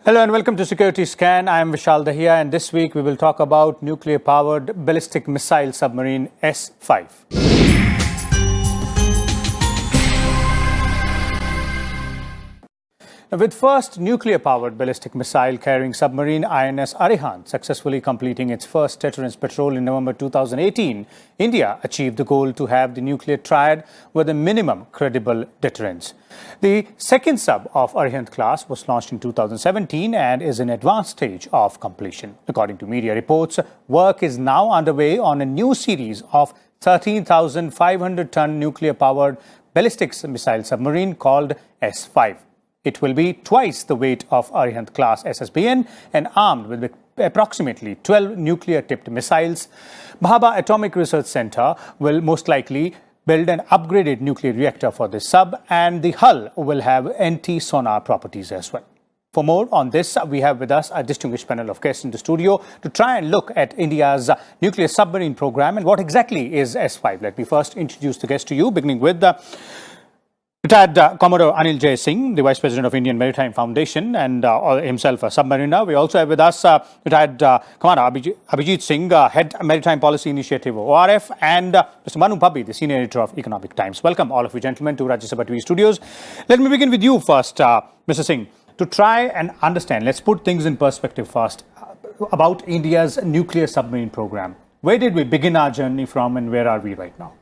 Hello and welcome to Security Scan. I am Vishal Dahiya, and this week we will talk about nuclear-powered ballistic missile submarine S-5. With first nuclear-powered ballistic missile-carrying submarine INS Arihant successfully completing its first deterrence patrol in November 2018, India achieved the goal to have the nuclear triad with a minimum credible deterrence. The second sub of Arihant class was launched in 2017 and is in advanced stage of completion. According to media reports, work is now underway on a new series of 13,500-ton nuclear-powered ballistic missile submarine called S-5. It will be twice the weight of Arihant class SSBN and armed with approximately 12 nuclear-tipped missiles. Bhabha Atomic Research Center will most likely build an upgraded nuclear reactor for this sub, and the hull will have anti-sonar properties as well. For more on this, we have with us a distinguished panel of guests in the studio to try and look at India's nuclear submarine program and what exactly is S-5. Let me first introduce the guest to you, beginning with retired Commodore Anil Jay Singh, the Vice President of Indian Maritime Foundation and himself a submariner. We also have with us retired Commander Abhijit Singh, Head Maritime Policy Initiative ORF, and Mr. Manu Pabbi, the Senior Editor of Economic Times. Welcome all of you gentlemen to Rajya Sabha TV studios. Let me begin with you first, Mr. Singh, to try and understand, let's put things in perspective first, about India's nuclear submarine program. Where did we begin our journey from and where are we right now?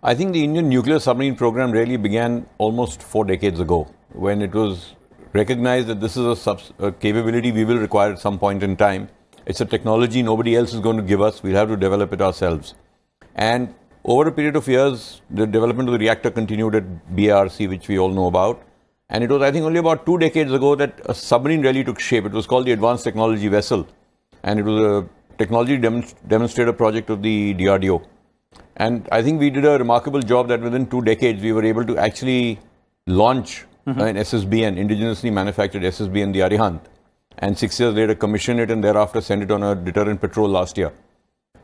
I think the Indian nuclear submarine program really began almost 4 decades ago, when it was recognized that this is a capability we will require at some point in time. It's a technology nobody else is going to give us. We'll have to develop it ourselves. And over a period of years, the development of the reactor continued at BARC, which we all know about. And it was, I think, only about 2 decades ago that a submarine really took shape. It was called the Advanced Technology Vessel. And it was a technology demonstrator project of the DRDO. And I think we did a remarkable job that within 2 decades, we were able to actually launch an SSBN, indigenously manufactured SSBN, the Arihant. And 6 years later, commission it and thereafter send it on a deterrent patrol last year.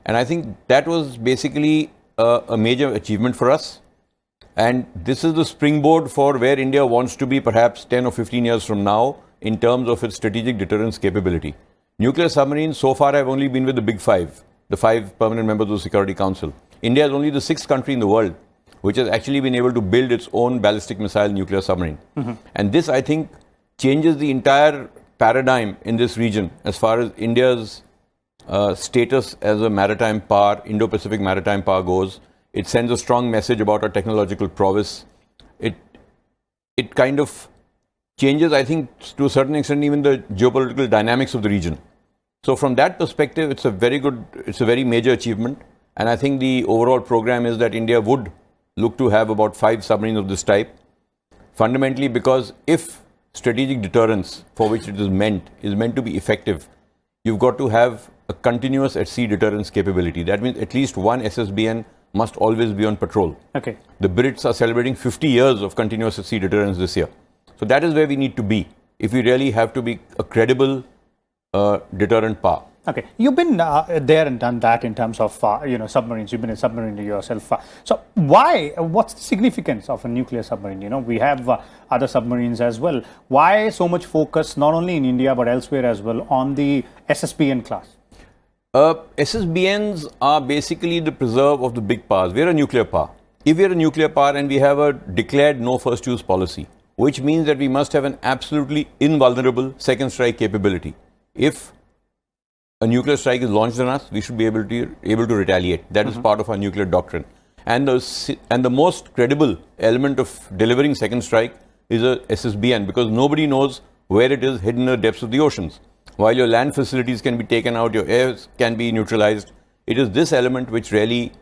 And I think that was basically a major achievement for us. And this is the springboard for where India wants to be perhaps 10 or 15 years from now in terms of its strategic deterrence capability. Nuclear submarines so far have only been with the big five, the 5 permanent members of the Security Council. India is only the 6th country in the world which has actually been able to build its own ballistic missile nuclear submarine. And this, I think, changes the entire paradigm in this region as far as India's status as a maritime power, Indo-Pacific maritime power goes. It sends a strong message about our technological prowess. It kind of changes, I think, to a certain extent, even the geopolitical dynamics of the region. So from that perspective, it's a very major achievement. And I think the overall program is that India would look to have about 5 submarines of this type. Fundamentally, because if strategic deterrence, for which it is meant to be effective, you've got to have a continuous at-sea deterrence capability. That means at least one SSBN must always be on patrol. Okay. The Brits are celebrating 50 years of continuous at-sea deterrence this year. So that is where we need to be if we really have to be a credible deterrent power. Okay, you've been there and done that in terms of submarines. You've been a submariner yourself. So what's the significance of a nuclear submarine? We have other submarines as well. Why so much focus, not only in India but elsewhere as well, on the SSBN class? SSBNs are basically the preserve of the big powers. We're a nuclear power. If we're a nuclear power and we have a declared no first use policy, which means that we must have an absolutely invulnerable second strike capability. If a nuclear strike is launched on us, we should be able to retaliate. That is part of our nuclear doctrine. And the most credible element of delivering second strike is a SSBN, because nobody knows where it is hidden in the depths of the oceans. While your land facilities can be taken out, your air can be neutralized, it is this element which really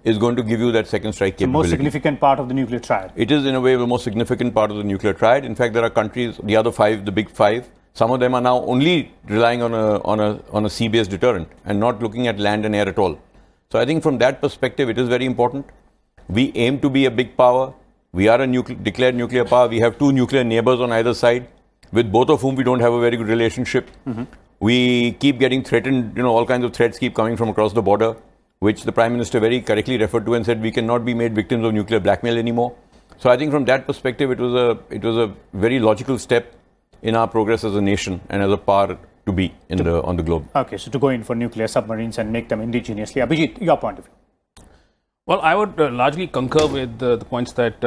is going to give you that second strike capability. The most significant part of the nuclear triad. It is in a way the most significant part of the nuclear triad. In fact, there are countries, the other 5, the big 5, some of them are now only relying on a sea-based deterrent and not looking at land and air at all. So I think from that perspective, it is very important. We aim to be a big power. We are a declared nuclear power. We have 2 nuclear neighbors on either side, with both of whom we don't have a very good relationship. We keep getting threatened. All kinds of threats keep coming from across the border, which the Prime Minister very correctly referred to and said we cannot be made victims of nuclear blackmail anymore. So I think from that perspective, it was a very logical step in our progress as a nation and as a power to be on the globe. Okay, so to go in for nuclear submarines and make them indigenously. Abhijit, your point of view. Well, I would largely concur with the points that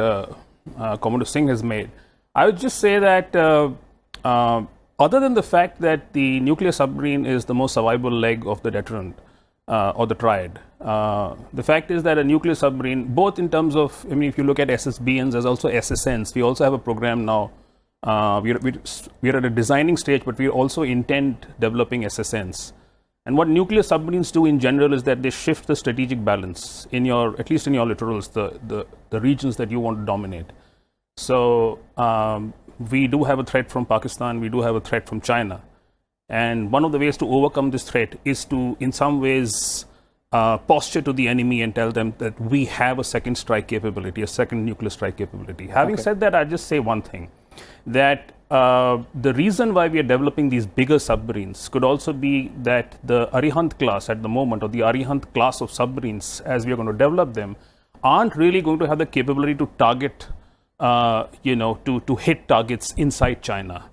Commodore Singh has made. I would just say that other than the fact that the nuclear submarine is the most survivable leg of the deterrent or the triad, the fact is that a nuclear submarine, both in terms of, I mean, if you look at SSBNs, there's also SSNs. We also have a program now. We're at a designing stage, but we also intend developing SSNs. And what nuclear submarines do in general is that they shift the strategic balance in your, at least in your littorals, the regions that you want to dominate. So we do have a threat from Pakistan, we do have a threat from China. And one of the ways to overcome this threat is to, in some ways, posture to the enemy and tell them that we have a second strike capability, a second nuclear strike capability. Having said that, I'll just say one thing, that the reason why we are developing these bigger submarines could also be that the Arihant class at the moment, or the Arihant class of submarines, as we are going to develop them, aren't really going to have the capability to target, to hit targets inside China.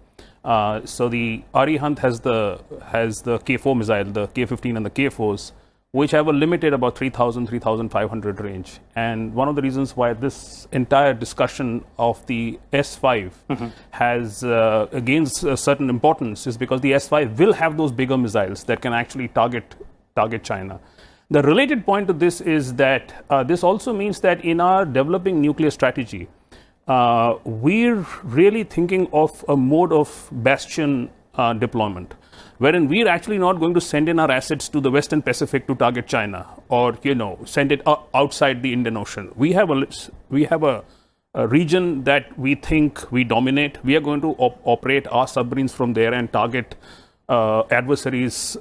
So the Arihant has the K4 missile, the K15 and the K4s, which have a limited about 3,000, 3,500 range. And one of the reasons why this entire discussion of the S-5 has gains a certain importance is because the S-5 will have those bigger missiles that can actually target China. The related point to this is that this also means that in our developing nuclear strategy, we're really thinking of a mode of bastion deployment, wherein we're actually not going to send in our assets to the Western Pacific to target China, or send it outside the Indian Ocean. We have a region that we think we dominate. We are going to operate our submarines from there and target adversaries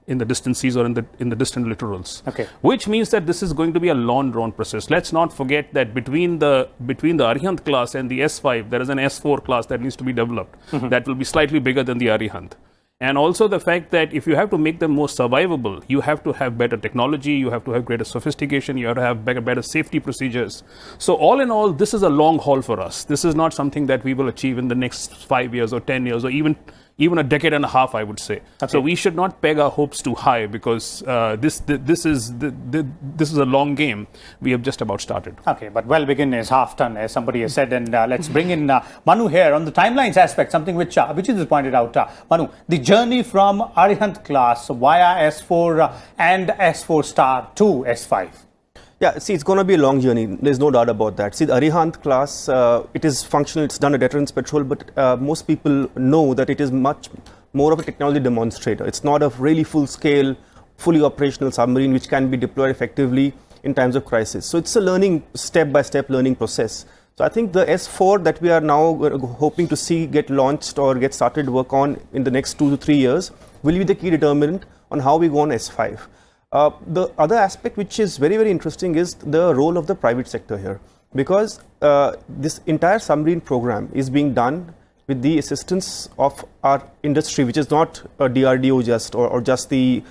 in the distant seas or in the distant littorals. Okay. Which means that this is going to be a long drawn process. Let's not forget that between the Arihant class and the S-5, there is an S-4 class that needs to be developed that will be slightly bigger than the Arihant. And also the fact that if you have to make them more survivable, you have to have better technology, you have to have greater sophistication, you have to have better safety procedures. So all in all, this is a long haul for us. This is not something that we will achieve in the next 5 years or 10 years or even a decade and a half, I would say. Okay. So we should not peg our hopes too high, because this is a long game. We have just about started. Okay, but well begin is half done, as somebody has said. And let's bring in Manu here on the timelines aspect, something which Abhijit has pointed out. Manu, the journey from Arihant class via S4 and S4 star to S5. Yeah, see, it's going to be a long journey. There's no doubt about that. See, the Arihant class, it is functional. It's done a deterrence patrol, but most people know that it is much more of a technology demonstrator. It's not a really full-scale, fully operational submarine which can be deployed effectively in times of crisis. So it's a learning, step-by-step learning process. So I think the S4 that we are now hoping to see get launched or get started work on in the next 2 to 3 years will be the key determinant on how we go on S5. The other aspect which is very, very interesting is the role of the private sector here, because this entire submarine program is being done with the assistance of our industry, which is not DRDO just or just the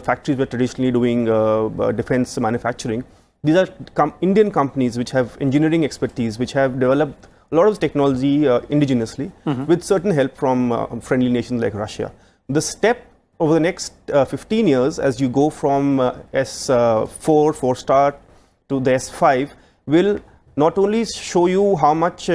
factories were traditionally doing defense manufacturing. These are Indian companies which have engineering expertise, which have developed a lot of technology indigenously with certain help from friendly nations like Russia. The step over the next 15 years, as you go from S4, 4-star to the S5, will not only show you how much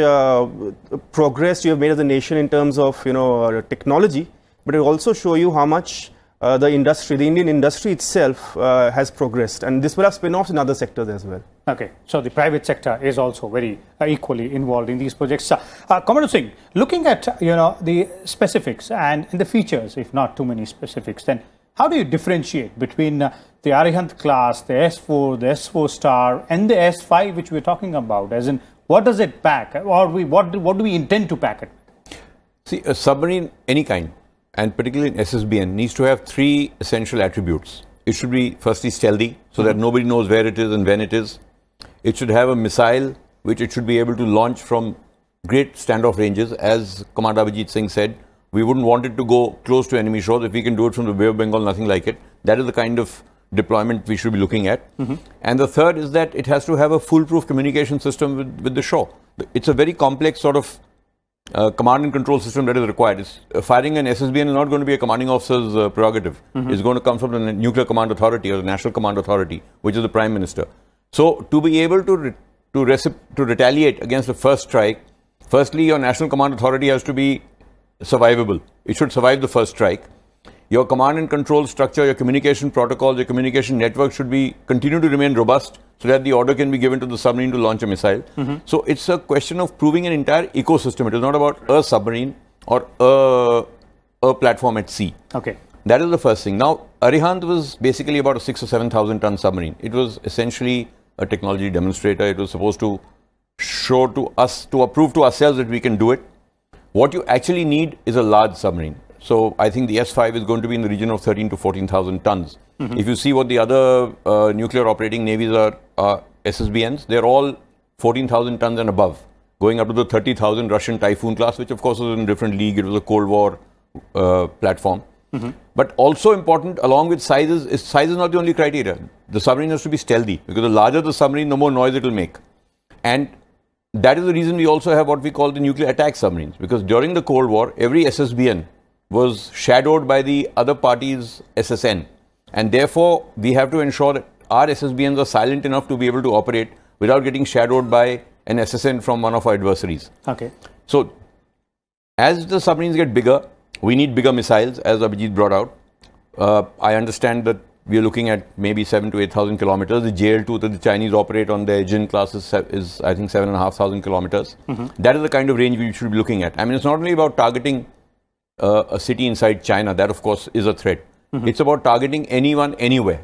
progress you have made as a nation in terms of technology, but it will also show you how much the Indian industry itself has progressed, and this will have spin-offs in other sectors as well. Okay, so the private sector is also very equally involved in these projects. Commodore Singh, looking at the specifics and the features, if not too many specifics, then how do you differentiate between the Arihant class, the S4, the S4 star, and the S5, which we're talking about? As in, what does it pack, or what do we intend to pack it? See, a submarine, any kind, and particularly in SSBN, needs to have 3 essential attributes. It should be firstly stealthy, so that nobody knows where it is and when it is. It should have a missile which it should be able to launch from great standoff ranges. As Commander Abhijit Singh said, we wouldn't want it to go close to enemy shores. If we can do it from the Bay of Bengal, nothing like it. That is the kind of deployment we should be looking at. And the third is that it has to have a foolproof communication system with the shore. It's a very complex sort of command and control system that is required. Firing an SSBN is not going to be a commanding officer's prerogative. It's going to come from the Nuclear Command Authority or the National Command Authority, which is the Prime Minister. So to be able to retaliate against the first strike, firstly, your National Command Authority has to be survivable. It should survive the first strike. Your command and control structure, your communication protocols, your communication network should continue to remain robust so that the order can be given to the submarine to launch a missile. So it's a question of proving an entire ecosystem. It is not about a submarine or a platform at sea. Okay. That is the first thing. Now, Arihant was basically about a 6,000 or 7,000 ton submarine. It was essentially a technology demonstrator. It was supposed to show to us, to prove to ourselves that we can do it. What you actually need is a large submarine. So I think the S-5 is going to be in the region of 13 to 14,000 tons. If you see what the other nuclear operating navies are, SSBNs, they're all 14,000 tons and above, going up to the 30,000 Russian Typhoon class, which of course was in a different league. It was a Cold War platform. But also important, along with size is not the only criteria. The submarine has to be stealthy, because the larger the submarine, the more noise it will make. And that is the reason we also have what we call the nuclear attack submarines, because during the Cold War, every SSBN was shadowed by the other party's SSN. And therefore, we have to ensure that our SSBNs are silent enough to be able to operate without getting shadowed by an SSN from one of our adversaries. Okay. So, as the submarines get bigger, we need bigger missiles, as Abhijit brought out. I understand that we are looking at maybe 7,000 to 8,000 kilometers. The JL2 that the Chinese operate on their Jin class is I think, 7,500 kilometers. That is the kind of range we should be looking at. I mean, it's not only about targeting a city inside China. That, of course, is a threat. It's about targeting anyone, anywhere,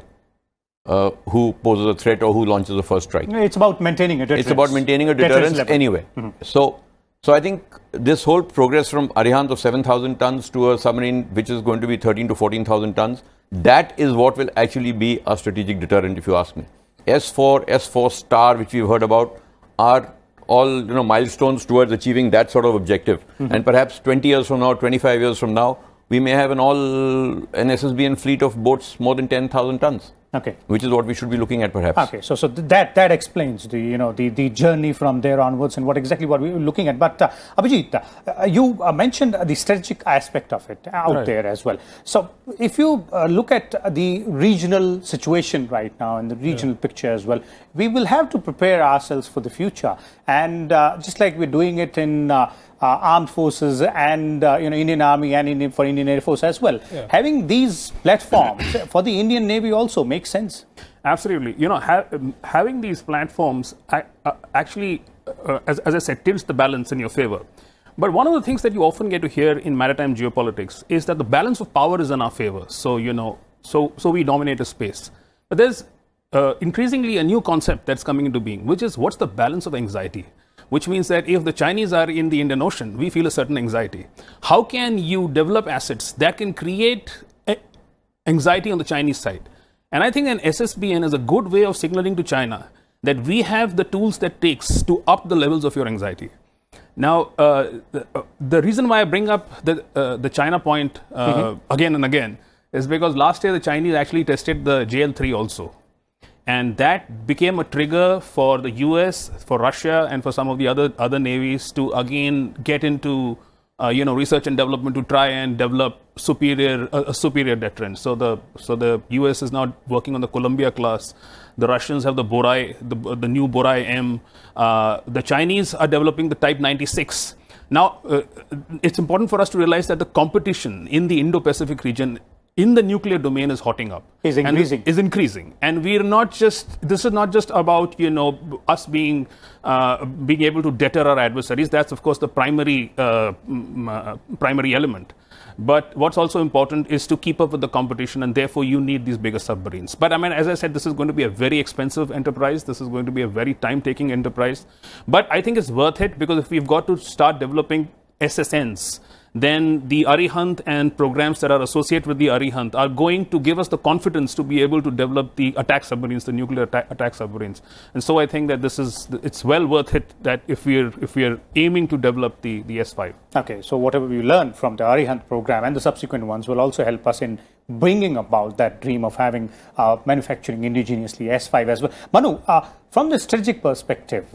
who poses a threat or who launches the first strike. It's about maintaining a deterrence. It's about maintaining a deterrence anywhere. So I think this whole progress from Arihant of 7,000 tons to a submarine which is going to be 13 to 14,000 tons, that is what will actually be a strategic deterrent, if you ask me. S4, S4 Star, which we've heard about, are all milestones towards achieving that sort of objective. And perhaps 20 years from now, 25 years from now, we may have an SSBN fleet of boats more than 10,000 tons. Okay. Which is what we should be looking at, perhaps. Okay, so that explains the journey from there onwards and what we're looking at. But Abhijit, you mentioned the strategic aspect of it out there as well. So if you look at the regional situation right now and the regional picture as well, we will have to prepare ourselves for the future. And just like we're doing it in armed forces and Indian Army and for Indian Air Force as well. Having these platforms for the Indian Navy also makes sense. Absolutely. Having these platforms actually, as I said, tilts the balance in your favor. But one of the things that you often get to hear in maritime geopolitics is that the balance of power is in our favor. So, so we dominate a space. But there's increasingly a new concept that's coming into being, which is what's the balance of anxiety? Which means that if the Chinese are in the Indian Ocean, we feel a certain anxiety. How can you develop assets that can create anxiety on the Chinese side? And I think an SSBN is a good way of signaling to China that we have the tools that takes to up the levels of your anxiety. Now, the reason why I bring up the China point again and again is because last year the Chinese actually tested the JL3 also. And that became a trigger for the US, for Russia, and for some of the other navies to again get into research and development to try and develop a superior deterrent. So the US is now working on the Columbia class. The Russians have the Borai, the new Borai M. The Chinese are developing the Type 96. Now, it's important for us to realize that the competition in the Indo-Pacific region in the nuclear domain is hotting up. Is increasing. And we're not just, this is not just about, us being able to deter our adversaries. That's, of course, the primary element. But what's also important is to keep up with the competition, and therefore you need these bigger submarines. But I mean, as I said, this is going to be a very expensive enterprise. This is going to be a very time-taking enterprise. But I think it's worth it, because if we've got to start developing SSNs, then the Arihant and programs that are associated with the Arihant are going to give us the confidence to be able to develop the attack submarines, the nuclear attack submarines. And so I think that it's well worth it that if we're aiming to develop the S-5. Okay, so whatever we learn from the Arihant program and the subsequent ones will also help us in bringing about that dream of having manufacturing indigenously S-5 as well. Manu, from the strategic perspective,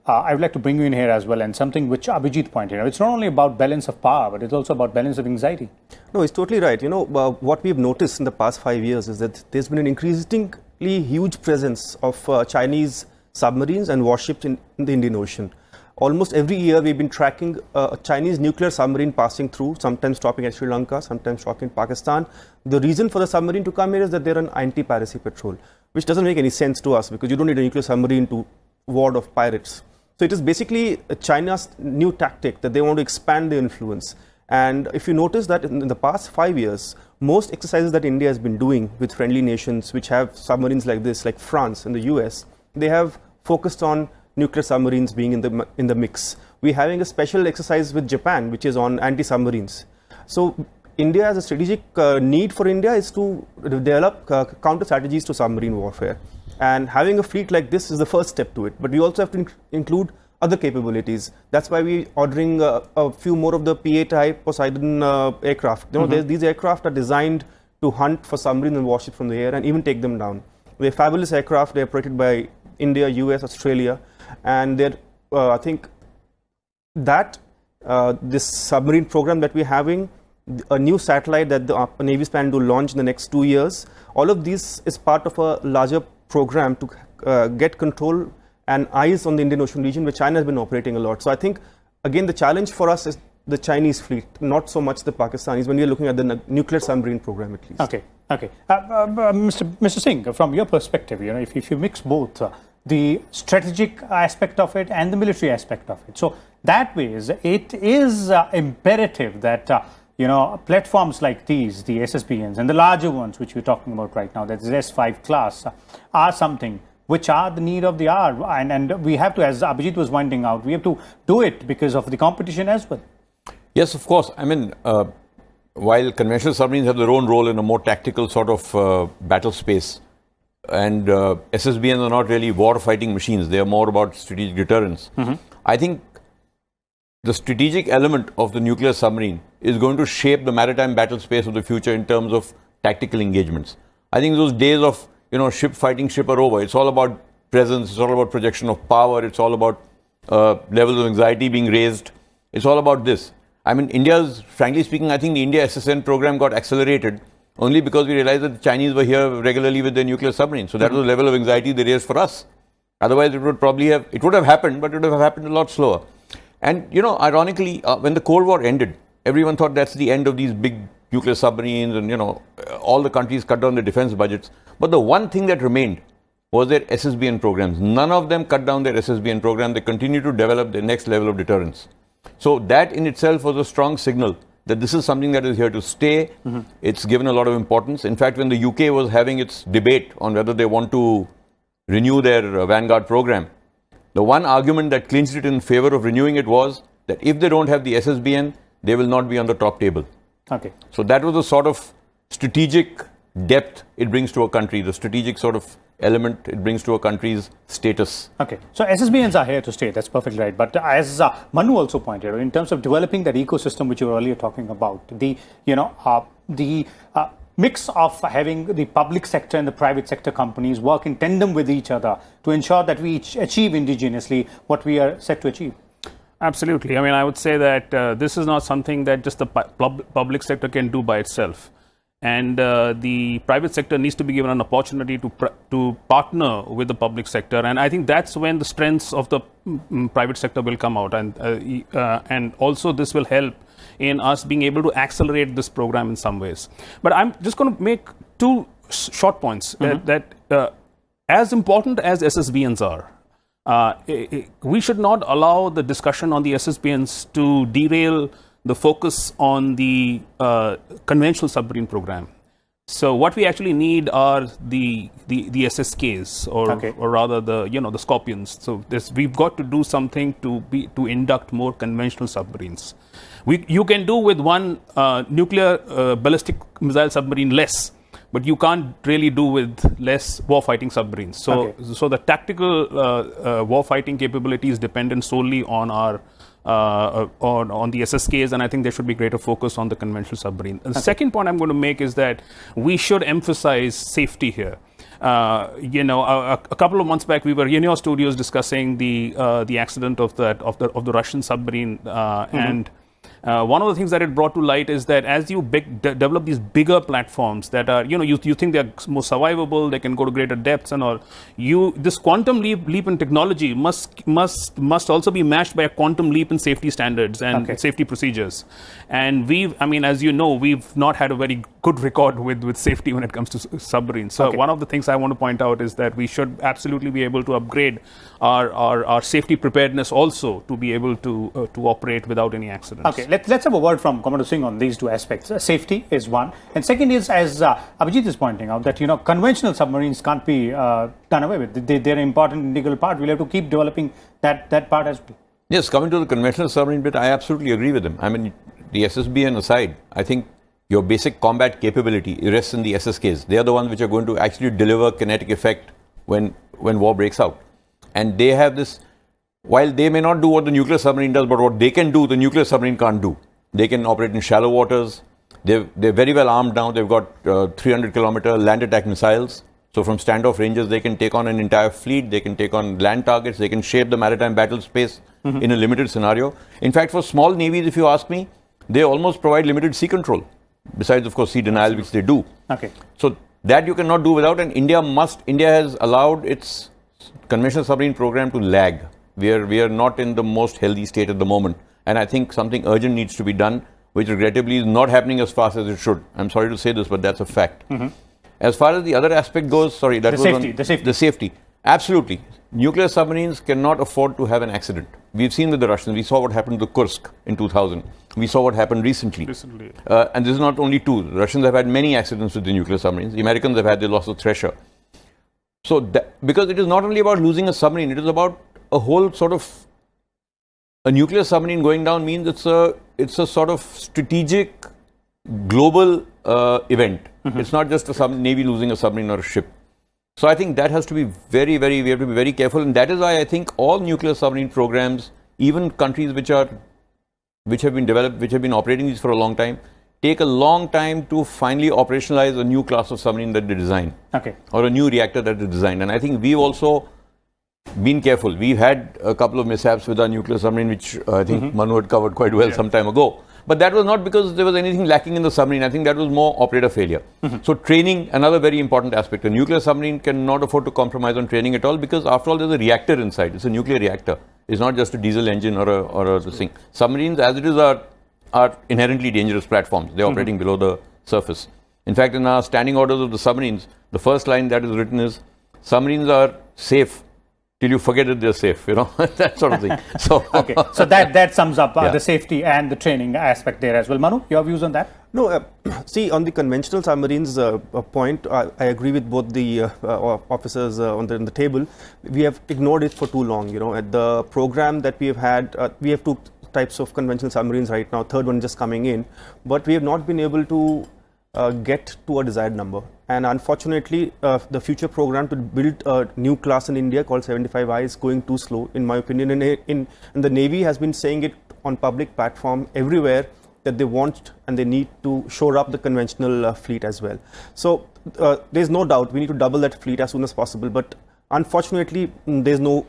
I would like to bring you in here as well, and something which Abhijit pointed out. It's not only about balance of power, but it's also about balance of anxiety. No, it's totally right. You know, what we've noticed in the past 5 years is that there's been an increasingly huge presence of Chinese submarines and warships in the Indian Ocean. Almost every year we've been tracking a Chinese nuclear submarine passing through, sometimes stopping at Sri Lanka, sometimes stopping in Pakistan. The reason for the submarine to come here is that they're an anti-piracy patrol, which doesn't make any sense to us because you don't need a nuclear submarine to ward off pirates. So it is basically China's new tactic that they want to expand their influence. And if you notice that in the past 5 years, most exercises that India has been doing with friendly nations which have submarines like this, like France and the US, they have focused on nuclear submarines being in the mix. We're having a special exercise with Japan, which is on anti-submarines. So India, as a strategic need for India, is to develop counter strategies to submarine warfare. And having a fleet like this is the first step to it. But we also have to include other capabilities. That's why we're ordering a few more of the PA type Poseidon aircraft. You know, these aircraft are designed to hunt for submarines and warships from the air and even take them down. They're fabulous aircraft. They're operated by India, US, Australia. And they're, I think that this submarine program that we're having, a new satellite that the Navy is planning to launch in the next 2 years, all of this is part of a larger program to get control and eyes on the Indian Ocean region, where China has been operating a lot. So I think, again, the challenge for us is the Chinese fleet, not so much the Pakistanis, when we are looking at the nuclear submarine program at least. Okay, okay. Mr. Singh, from your perspective, you know, if you mix both the strategic aspect of it and the military aspect of it, so that way it is imperative that you know, platforms like these, the SSBNs and the larger ones which we're talking about right now, that is S-5 class, are something which are the need of the hour. And we have to, as Abhijit was winding out, we have to do it because of the competition as well. Yes, of course. I mean, while conventional submarines have their own role in a more tactical sort of battle space, and SSBNs are not really war-fighting machines, they are more about strategic deterrence. I think the strategic element of the nuclear submarine is going to shape the maritime battle space of the future in terms of tactical engagements. I think those days of, you know, ship fighting ship are over. It's all about presence, it's all about projection of power, it's all about levels of anxiety being raised. It's all about this. I mean, India's, frankly speaking, I think the India SSN program got accelerated only because we realized that the Chinese were here regularly with their nuclear submarines. So that was the level of anxiety they raised for us. Otherwise, it would have happened, but it would have happened a lot slower. And, you know, ironically, when the Cold War ended, everyone thought that's the end of these big nuclear submarines and, you know, all the countries cut down their defense budgets. But the one thing that remained was their SSBN programs. None of them cut down their SSBN program. They continued to develop their next level of deterrence. So that in itself was a strong signal that this is something that is here to stay. It's given a lot of importance. In fact, when the UK was having its debate on whether they want to renew their Vanguard program, the one argument that clinched it in favor of renewing it was that if they don't have the SSBN, they will not be on the top table. Okay. So that was the sort of strategic depth it brings to a country, the strategic sort of element it brings to a country's status. Okay, so SSBNs are here to stay, that's perfectly right. But as Manu also pointed out, in terms of developing that ecosystem which you were earlier talking about, the mix of having the public sector and the private sector companies work in tandem with each other to ensure that we achieve indigenously what we are set to achieve. Absolutely. I mean, I would say that this is not something that just the public sector can do by itself. And the private sector needs to be given an opportunity to partner with the public sector. And I think that's when the strengths of the private sector will come out. And also this will help in us being able to accelerate this program in some ways. But I'm just going to make two short points that as important as SSBNs are, we should not allow the discussion on the SSBNs to derail the focus on the conventional submarine program. So what we actually need are the SSKs, or rather the Scorpions. So we've got to do something to induct more conventional submarines. You can do with one nuclear ballistic missile submarine less, but you can't really do with less warfighting submarines. So the tactical warfighting capability is dependent solely on our on the SSKs, and I think there should be greater focus on the conventional submarine. And the second point I'm going to make is that we should emphasize safety here. A couple of months back, we were in your studios discussing the accident of the Russian submarine, and one of the things that it brought to light is that as you develop these bigger platforms that are, you think they're more survivable, they can go to greater depths and all. This quantum leap in technology must also be matched by a quantum leap in safety standards and safety procedures. And as you know, we've not had a very good record with safety when it comes to submarines. So one of the things I want to point out is that we should absolutely be able to upgrade our safety preparedness also to be able to operate without any accidents. Okay, let's have a word from Commodore Singh on these two aspects. Safety is one, and second is, as Abhijit is pointing out, that conventional submarines can't be done away with. They're an important integral part. We'll have to keep developing that part as well. Yes, coming to the conventional submarine bit, I absolutely agree with him. I mean, the SSBN aside, I think your basic combat capability rests in the SSKs. They are the ones which are going to actually deliver kinetic effect when war breaks out. And they have this, while they may not do what the nuclear submarine does, but what they can do, the nuclear submarine can't do. They can operate in shallow waters. They're very well armed now. They've got 300-kilometer land attack missiles. So from standoff ranges, they can take on an entire fleet. They can take on land targets. They can shape the maritime battle space in a limited scenario. In fact, for small navies, if you ask me, they almost provide limited sea control. Besides, of course, sea denial, which they do. Okay. So that you cannot do without, and India has allowed its conventional submarine program to lag. We are not in the most healthy state at the moment. And I think something urgent needs to be done, which regrettably is not happening as fast as it should. I'm sorry to say this, but that's a fact. As far as the other aspect goes, the safety. Absolutely. Nuclear submarines cannot afford to have an accident. We've seen with the Russians. We saw what happened to Kursk in 2000. We saw what happened recently. And this is not only two. The Russians have had many accidents with the nuclear submarines. The Americans have had the loss of Thresher. So, because it is not only about losing a submarine, it is about a whole sort of, a nuclear submarine going down means it's a sort of strategic global event. It's not just a Navy losing a submarine or a ship. So I think that has to be we have to be very careful, and that is why I think all nuclear submarine programs, even countries which have been developed, which have been operating these for a long time, take a long time to finally operationalize a new class of submarine that they design. Or a new reactor that they designed. And I think we've also been careful. We've had a couple of mishaps with our nuclear submarine, which I think Manu had covered quite well some time ago. But that was not because there was anything lacking in the submarine. I think that was more operator failure. So training, another very important aspect. A nuclear submarine cannot afford to compromise on training at all, because after all, there's a reactor inside. It's a nuclear reactor. It's not just a diesel engine or a thing. Submarines, as it is, are inherently dangerous platforms. They're operating below the surface. In fact, in our standing orders of the submarines, the first line that is written is, submarines are safe till you forget that they're safe, that sort of thing. So, so that sums up the safety and the training aspect there as well. Manu, your views on that? No, see, on the conventional submarines point, I agree with both the officers on the table. We have ignored it for too long. At the program that we have had, we have two types of conventional submarines right now. Third one just coming in, but we have not been able to get to a desired number. And unfortunately, the future program to build a new class in India called 75I is going too slow, in my opinion. And the Navy has been saying it on public platform everywhere that they want and they need to shore up the conventional fleet as well. So there's no doubt we need to double that fleet as soon as possible. But unfortunately, there's no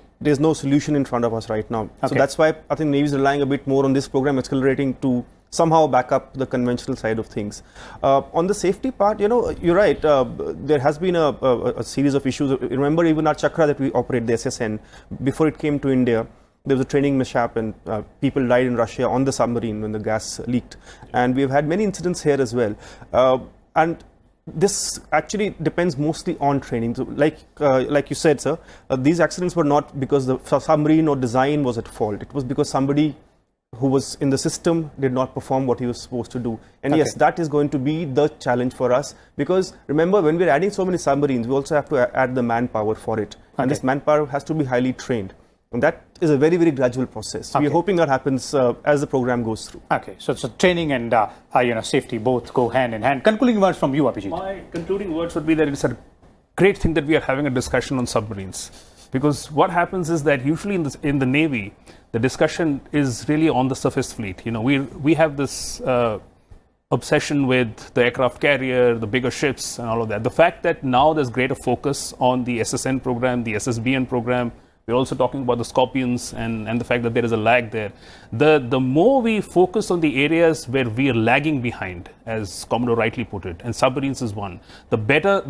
solution in front of us right now. So that's why I think Navy is relying a bit more on this program, accelerating to somehow back up the conventional side of things. On the safety part, you're right. There has been a series of issues. Remember, even our Chakra that we operate, the SSN, before it came to India, there was a training mishap and people died in Russia on the submarine when the gas leaked. And we've had many incidents here as well. And this actually depends mostly on training. So like you said, sir, these accidents were not because the submarine or design was at fault. It was because somebody who was in the system did not perform what he was supposed to do. And yes, that is going to be the challenge for us, because remember, when we're adding so many submarines, we also have to add the manpower for it. And this manpower has to be highly trained. And that is a very, very gradual process. We're hoping that happens as the program goes through. Okay, so training and safety both go hand in hand. Concluding words from you, Abhijit. My concluding words would be that it's a great thing that we are having a discussion on submarines. Because what happens is that usually in the Navy, the discussion is really on the surface fleet. We have this obsession with the aircraft carrier, the bigger ships, and all of that. The fact that now there's greater focus on the SSN program, the SSBN program. We're also talking about the Scorpions and the fact that there is a lag there. The more we focus on the areas where we are lagging behind, as Commodore rightly put it, and submarines is one, the better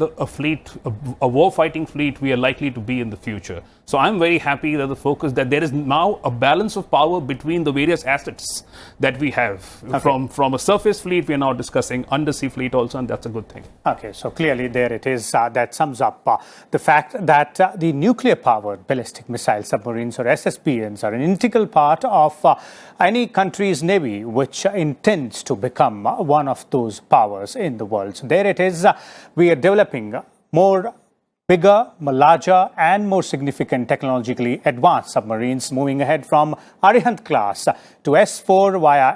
a war-fighting fleet we are likely to be in the future. So I'm very happy that that there is now a balance of power between the various assets that we have. From a surface fleet, we are now discussing undersea fleet also, and that's a good thing. Okay, so clearly there it is. That sums up the fact that the nuclear-powered ballistic missile submarines, or SSBNs, are an integral part of any country's navy which intends to become one of those powers in the world. So there it is. We are developing bigger, larger and more significant technologically advanced submarines, moving ahead from Arihant class to S-4 via